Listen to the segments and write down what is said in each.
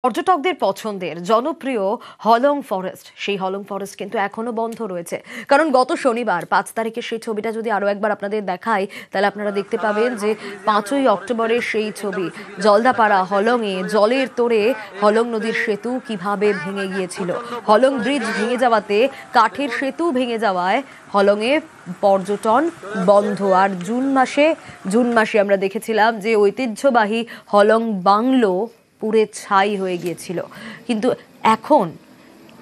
পর্যটকদের পছন্দের জনপ্রিয় হলং ফরেস্ট, সেই হলং ফরেস্ট কিন্তু এখনো বন্ধ রয়েছে। কারণ গত শনিবার 5 তারিখে সেই ছবিটা যদি আরো একবার আপনাদের দেখাই, তাহলে আপনারা দেখতে পাবেন যে 5ই অক্টোবরের সেই ছবি। জলদাপাড়া হলংয়ে জলের তোড়ে হলং নদীর সেতু কিভাবে ভেঙে গিয়েছিল। হলং ব্রিজ ভেঙে যাওয়াতে, কাঠের সেতু ভেঙে যাওয়ায় হলংয়ে পর্যটন বন্ধ। আর জুন মাসে আমরা দেখেছিলাম যে ঐতিহ্যবাহী হলং বাংলো পুড়ে ছাই হয়ে গিয়েছিল। কিন্তু এখন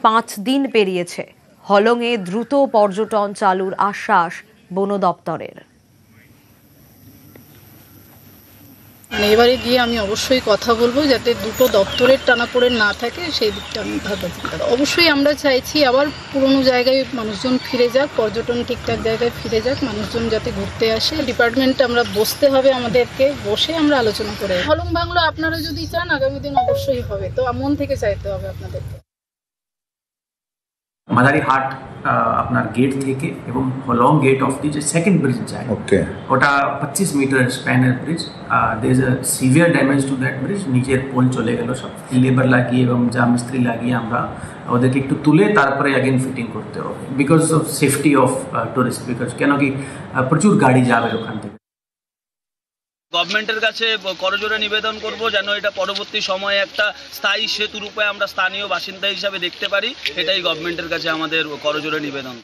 5 দিন পেরিয়েছে, হলংয়ে দ্রুত পর্যটন চালুর আশ্বাস বন দপ্তরের। এবারে গিয়ে আমি অবশ্যই কথা বলবো যাতে দুটো দপ্তরের টানাপোড়েন না থাকে, সেই দিকটা আমি ভাবছি। অবশ্যই আমরা চাইছি আবার পুরনো জায়গায় মানুষজন ফিরে যাক, পর্যটন ঠিকঠাক জায়গায় ফিরে যাক, মানুষজন যাতে ঘুরতে আসে। ডিপার্টমেন্টে আমরা বসতে হবে, আমাদেরকে বসে আমরা আলোচনা করে হলং বাংলো আপনারা যদি চান আগামী দিন অবশ্যই হবে, তো মন থেকে চাইতে হবে আপনাদেরকে। মাদারিহাট আপনার গেট থেকে এবং হলং গেট অফ যে সেকেন্ড ব্রিজ যায়, ওটা 25 মিটার স্প্যানের bridge. There is a severe damage to that bridge. নিচের পোল চলে গেল, সব লেবার লাগিয়ে এবং যা মিস্ত্রি লাগিয়ে আমরা ওদেরকে একটু তুলে তারপরে অ্যাগেন ফিটিং করতে হবে, because of safety of tourist. Because কেন কি প্রচুর গাড়ি যাবে ওখান থেকে। গভর্নমেন্টের কাছে করজোড়ে নিবেদন করব যেন এটা পরবর্তী সময়ে একটা স্থায়ী সেতু রূপে আমরা স্থানীয় বাসিন্দা হিসাবে দেখতে পারি। এটাই গভর্নমেন্টের কাছে আমাদের করজোড়ে নিবেদন।